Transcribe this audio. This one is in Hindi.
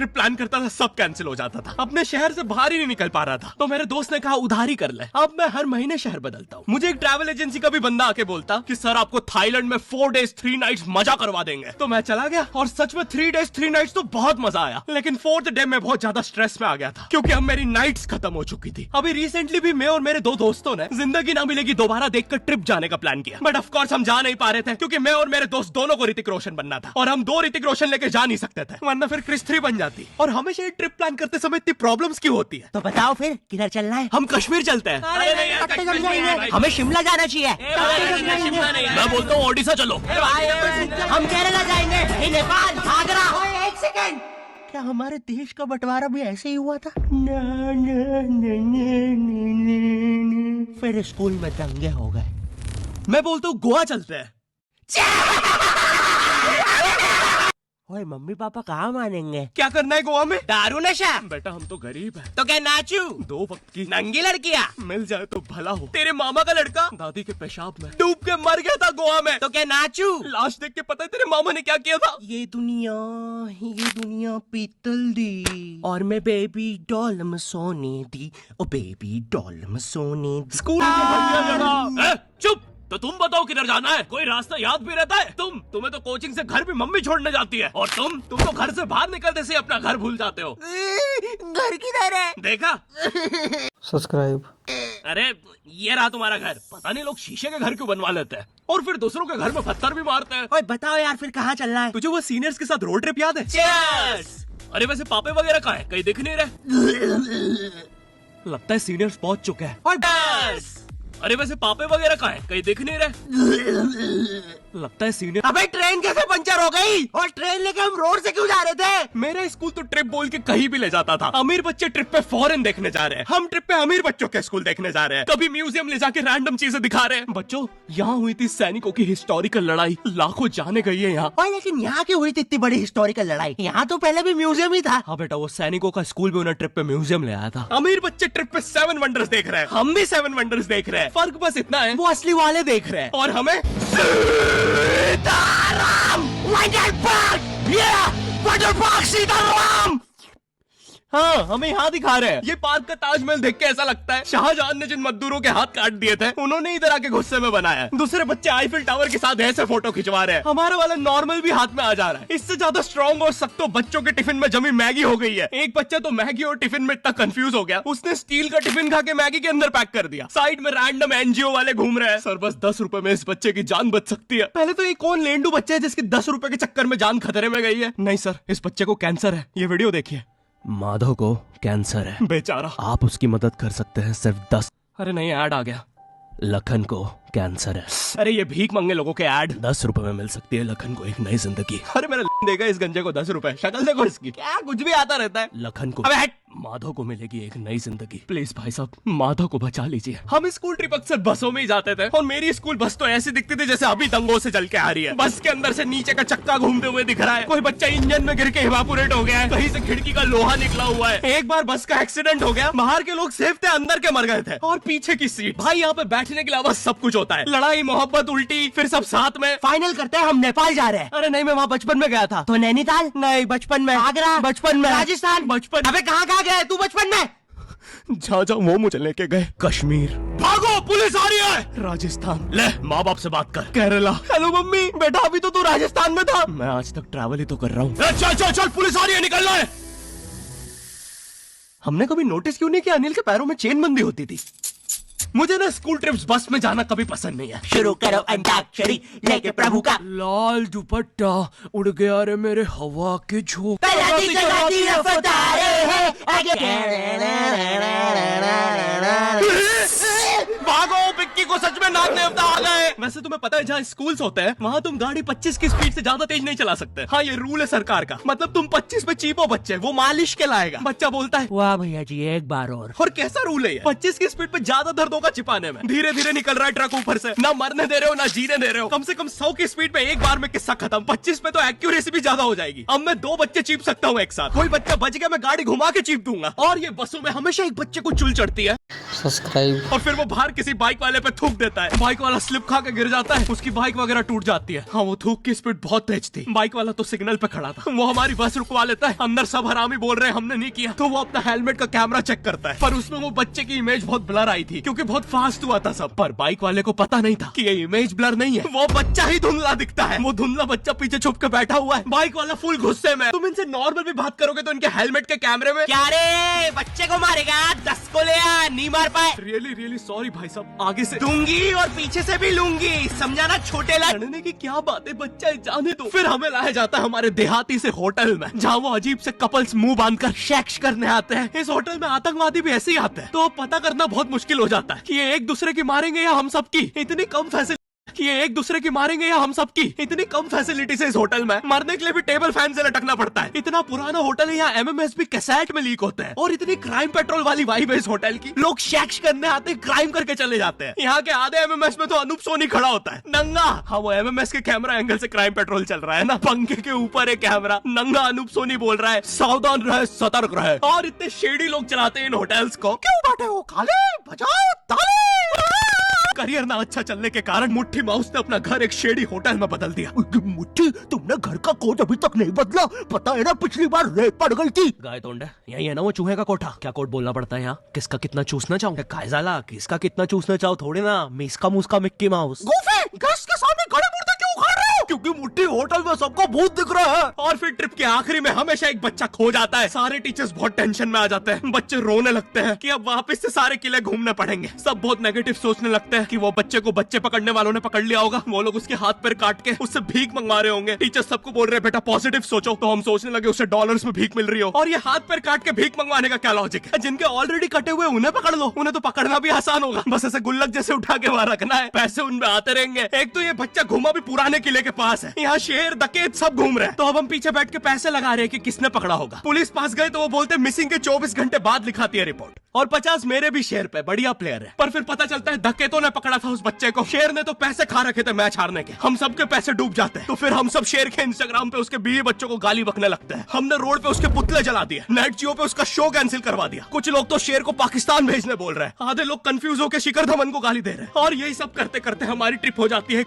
ट्रिप प्लान करता था सब कैंसिल हो जाता था। अपने शहर से बाहर ही नहीं निकल पा रहा था, तो मेरे दोस्त ने कहा उधारी कर ले। अब मैं हर महीने शहर बदलता हूँ। मुझे एक ट्रैवल एजेंसी का भी बंदा आके बोलता कि सर आपको थाईलैंड में 4 days 3 nights मजा करवा देंगे। तो मैं चला गया और सच में 3 days 3 nights तो बहुत मजा आया, लेकिन 4th डे में बहुत ज्यादा स्ट्रेस में आ गया था क्योंकि अब मेरी नाइट्स खत्म हो चुकी थी। अभी रिसेंटली भी मैं और मेरे 2 दोस्तों ने जिंदगी ना मिलेगी दोबारा देखकर ट्रिप जाने का प्लान किया, बट ऑफ कोर्स हम जा नहीं पा रहे थे क्योंकि मैं और मेरे दोस्त दोनों को ऋतिक रोशन बनना था और हम 2 ऋतिक रोशन लेके जा नहीं सकते थे, वरना फिर क्रिस 3 बन जाती। और हमेशा ये ट्रिप प्लान करते समय इतनी प्रॉब्लम्स क्यों होती है? तो बताओ फिर किधर चलना है? हम कश्मीर चलते हैं। हमें शिमला जाना चाहिए। मैं बोलता हूँ ओडिशा चलो। हम केरला जाएंगे, नेपाल, आगरा। एक सेकंड, क्या हमारे देश का बंटवारा भी ऐसे ही हुआ था? फिर स्कूल में दंगे हो गए। मैं बोलता हूँ गोवा चलते हैं। ओए मम्मी पापा कहाँ मानेंगे? क्या करना है गोवा में? दारू नशा। बेटा हम तो गरीब हैं। तो क्या नाचू? 2 वक्त की नंगी लड़कियाँ मिल जाए तो भला हो। तेरे मामा का लड़का दादी के पेशाब में डूब के मर गया था गोवा में। तो क्या नाचू? लाश देख के पता है तेरे मामा ने क्या किया था? ये दुनिया पीतल दी और मैं बेबी डॉल में सोने दी। ओ बेबी डॉल में सोने दी। स्कूल में भैया लड़ा। चुप। तो तुम बताओ किधर जाना है? कोई रास्ता याद भी रहता है? तुम्हें तो कोचिंग से घर भी मम्मी छोड़ने जाती है, और तुम तो घर से बाहर निकलते से अपना घर भूल जाते हो। घर किधर है? देखा? सब्सक्राइब। अरे ये रहा तुम्हारा घर। पता नहीं लोग शीशे के घर क्यों बनवा लेते हैं और फिर दूसरों के घर में पत्थर भी मारते हैं। ओए बताओ यार फिर कहाँ चलना है? तुझे वो सीनियर्स के साथ रोड ट्रिप याद है? Cheers! अरे वैसे पापे वगैरह कहाँ है? कहीं दिख नहीं रहे। लगता है सीनियर्स पहुंच चुके हैं। अरे वैसे पापे वगैरह कहाँ है? कहीं दिख नहीं रहे। लगता है सीनियर। अबे ट्रेन कैसे पंचर हो गई? और ट्रेन लेके हम रोड से क्यों जा रहे थे? मेरा स्कूल तो ट्रिप बोल के कहीं भी ले जाता था। अमीर बच्चे ट्रिप पे फॉरेन देखने जा रहे हैं, हम ट्रिप पे अमीर बच्चों के स्कूल देखने जा रहे हैं। कभी म्यूजियम ले जाके रैंडम चीजें दिखा रहे हैं। बच्चों यहाँ हुई थी सैनिकों की हिस्टोरिकल लड़ाई, लाखों जाने गई है यहाँ। और लेकिन यहाँ क्यों हुई थी इतनी बड़ी हिस्टोरिकल लड़ाई? यहाँ तो पहले भी म्यूजियम ही था। हाँ बेटा, वो सैनिकों का स्कूल भी उन्हें ट्रिप पे म्यूजियम ले आया था। अमीर बच्चे ट्रिप पे 7 वंडर्स देख रहे हैं, हम भी 7 वंडर्स देख रहे हैं। फर्क बस इतना है, वो असली वाले देख रहे हैं और हमें Sitaram water park. Water park Sitaram. हाँ, हमें यहाँ दिखा रहे हैं। ये पार्क का ताजमहल देख के ऐसा लगता है शाहजहां ने जिन मजदूरों के हाथ काट दिए थे उन्होंने इधर आके गुस्से में बनाया है। दूसरे बच्चे आईफिल टावर के साथ ऐसे फोटो खिंचवा रहे हैं, हमारा वाला नॉर्मल भी हाथ में आ जा रहा है। इससे ज्यादा स्ट्रॉन्ग और सख्त तो बच्चों के टिफिन में जमी मैगी हो गई है। एक बच्चा तो मैगी और टिफिन में इतना कंफ्यूज हो गया, उसने स्टील का टिफिन खा के मैगी के अंदर पैक कर दिया। साइड में रैंडम एनजीओ वाले घूम रहे हैं। सर बस 10 रुपए में इस बच्चे की जान बच सकती है। पहले तो ये कौन लेंडू बच्चा है जिसकी 10 रुपए के चक्कर में जान खतरे में गई है? नहीं सर, इस बच्चे को कैंसर है। ये वीडियो देखिए। माधव को कैंसर है बेचारा, आप उसकी मदद कर सकते हैं सिर्फ 10। अरे नहीं, ऐड आ गया। लखन को कैंसर है। अरे ये भीख मांगे लोगों के ऐड। 10 रुपए में मिल सकती है लखन को एक नई जिंदगी। अरे मेरा देगा इस गंजे को 10 रुपए। शक्ल देखो इसकी, क्या कुछ भी आता रहता है। लखन को, अबे माधव को मिलेगी एक नई जिंदगी। प्लीज भाई साहब माधव को बचा लीजिए। हम स्कूल ट्रिप अक्सर बसों में ही जाते थे और मेरी स्कूल बस तो ऐसी दिखती थी जैसे अभी दंगों से चल के आ रही है। बस के अंदर से नीचे का चक्का घूमते हुए दिख रहा है, कोई बच्चा इंजन में गिर के इवापोरेट हो गया है, कहीं से खिड़की का लोहा निकला हुआ है। एक बार बस का एक्सीडेंट हो गया, बाहर के लोग सेफ थे, अंदर के मर गए थे। और पीछे की सीट भाई, यहाँ पे बैठने के अलावा सब कुछ होता है। लड़ाई, मोहब्बत, उल्टी, फिर सब साथ में। फाइनल करते हैं, हम नेपाल जा रहे हैं। अरे नहीं, मैं वहाँ बचपन में गया था। तो नैनीताल? नहीं, बचपन में। आगरा? बचपन में। राजस्थान? बचपन। अबे कहाँ गया तू बचपन में? जहाँ वो मुझे लेके गए। कश्मीर। भागो, पुलिस आ रही है। राजस्थान। ले माँ बाप से बात कर। केरला। Hello mummy. बेटा अभी तो तू राजस्थान में था। मैं आज तक ट्रैवल ही तो कर रहा हूँ। चल चल चल, पुलिस आ रही है, निकलना है। हमने कभी नोटिस क्यों नहीं किया अनिल के पैरों में चेन बंदी होती थी? मुझे ना स्कूल ट्रिप्स बस में जाना कभी पसंद नहीं है। शुरू करो अंताक्षरी लेके प्रभु का। लाल दुपट्टा उड़ गया रे मेरे हवा के झोंके। भागो, पिक्की को सच में नाग देवता आ गए। वैसे तुम्हें पता है जहाँ स्कूल्स होते हैं वहाँ तुम गाड़ी 25 की स्पीड से ज्यादा तेज नहीं चला सकते। हाँ, ये रूल है सरकार का। मतलब तुम 25 पे चीपो बच्चे, वो मालिश के लाएगा। बच्चा बोलता है वाह भैया जी एक बार और कैसा रूल है ये? 25 की स्पीड पे ज्यादा दर्द होगा चिपाने में। धीरे धीरे निकल रहा है ट्रक ऊपर से, ना मरने दे रहे हो ना जीने दे रहे हो। कम से कम 100 की स्पीड पे एक बार में किस्सा खत्म। 25 पे तो एक्यूरेसी भी ज्यादा हो जाएगी। अब मैं 2 बच्चे चीप सकता हूँ एक साथ। कोई बच्चा बच गया, मैं गाड़ी घुमा के चीप दूंगा। और ये बसों में हमेशा एक बच्चे को चुल चढ़ती है सब्सक्राइब। और फिर वो बाहर किसी किसी बाइक वाले पे थूक देता है। बाइक वाला स्लिप खा के गिर जाता है, उसकी बाइक वगैरह टूट जाती है। हाँ, वो थूक की स्पीड बहुत तेज थी। बाइक वाला तो सिग्नल पे खड़ा था। वो हमारी बस रुकवा लेता है। अंदर सब हरामी बोल रहे हैं हमने नहीं किया, तो वो अपना हेलमेट का कैमरा चेक करता है, पर उसमें वो बच्चे की इमेज बहुत ब्लर आई थी क्योंकि बहुत फास्ट हुआ था सब। पर बाइक वाले को पता नहीं था कि ये इमेज ब्लर नहीं है, वो बच्चा ही धुंधला दिखता है। वो धुंधला बच्चा पीछे छुप के बैठा हुआ है। बाइक वाला फुल गुस्से में। तुम इनसे नॉर्मल भी बात करोगे तो इनके हेलमेट के कैमरे में क्या रे, बच्चे को मारेगा? 10 को ले आ, नहीं मार पाए। रियली सॉरी भाई साहब, आगे से दूंगी और पीछे से भी लूंगी, समझाना छोटे लाल। लड़ने की क्या बात है, बच्चा जाने दो। फिर हमें लाया जाता है हमारे देहाती से होटल में, जहाँ वो अजीब से कपल्स मुंह बांधकर सेक्स करने आते हैं। इस होटल में आतंकवादी भी ऐसे ही आते हैं, तो पता करना बहुत मुश्किल हो जाता है कि ये एक दूसरे की मारेंगे या हम सबकी। इतनी कम फैसिलिटी कि ये एक दूसरे की मारेंगे या हम सबकी। इतनी कम फैसिलिटी से इस होटल में मरने के लिए भी टेबल फैन से लटकना पड़ता है। इतना पुराना होटल है, यहाँ MMS भी कैसेट में लीक होते हैं। और इतनी क्राइम पेट्रोल वाली वाइब है इस होटल की। लोग सेक्स करने आते हैं, क्राइम करके चले जाते हैं। यहाँ के आधे MMS में तो अनूप सोनी खड़ा होता है नंगा। हाँ, वो MMS के कैमरा एंगल से क्राइम पेट्रोल चल रहा है ना, पंखे के ऊपर एक कैमरा, नंगा अनूप सोनी बोल रहा है सावधान रहे, सतर्क रहे। और इतने शेडी लोग चलाते हैं इन होटल्स को। क्यों बैठे हो, खाले बजाओ ताले। करियर ना अच्छा चलने के कारण मुट्ठी माउस ने अपना घर एक शेडी होटल में बदल दिया। मुट्ठी, तुमने घर का कोड अभी तक नहीं बदला? पता है ना, पिछली बार रेत पड़ गई थी। गाय तोंड यही है ना वो चूहे का कोठा। क्या कोड बोलना पड़ता है यहाँ? किसका कितना चूसना चाहूँ? कायजाला, किसका कितना चूसना चाहो थोड़ी ना, मिसका मुस्का मिक्की माउस। गोफे, गैस के सामने खड़े मुर्दे क्यों उखाड़ रहे हो? क्योंकि मुट्ठी होटल में सबको भूत दिख रहा है। और फिर ट्रिप के आखिरी में हमेशा एक बच्चा खो जाता है। सारे टीचर्स बहुत टेंशन में आ जाते हैं, बच्चे रोने लगते हैं कि अब वापस से सारे किले घूमने पड़ेंगे। सब बहुत नेगेटिव सोचने लगते हैं कि वो बच्चे को बच्चे पकड़ने वालों ने पकड़ लिया होगा, वो लोग उसके हाथ पैर काट के उससे भीख मंगवा रहे होंगे। टीचर सबको बोल रहे हैं बेटा पॉजिटिव सोचो, तो हम सोचने लगे उसे डॉलर्स में भीख मिल रही हो। और ये हाथ पैर काट के भीख मंगवाने का क्या लॉजिक है? जिनके ऑलरेडी कटे हुए उन्हें पकड़ लो, उन्हें तो पकड़ना भी आसान होगा, बस ऐसे गुल्लक जैसे उठा के वहां रखना है, पैसे उनमें आते रहेंगे। एक तो ये बच्चा घूमा भी पुराने किले के पास है, यहाँ शेर डकैत सब घूम रहे हैं। तो अब हम पीछे बैठ के पैसे लगा रहे हैं कि किसने पकड़ा होगा। पुलिस पास गए तो वो बोलते मिसिंग के 24 घंटे बाद लिखाती है रिपोर्ट। और 50 मेरे भी शेर पे, बढ़िया प्लेयर है। पर फिर पता चलता है डकैतों ने पकड़ा था उस बच्चे को। शेर ने तो पैसे खा रखे थे मैच हारने के, हम सबके पैसे डूब जाते हैं। तो फिर हम सब शेर के इंस्टाग्राम पे उसके बीवी बच्चों को गाली बकने लगते हैं। हमने रोड पे उसके पुतले जला दिए, नेट जियो पे उसका शो कैंसिल करवा दिया। कुछ लोग तो शेर को पाकिस्तान भेजने बोल रहे हैं, आधे लोग कंफ्यूज होकर शिखर धवन को गाली दे रहे हैं। और यही सब करते करते हमारी ट्रिप हो जाती है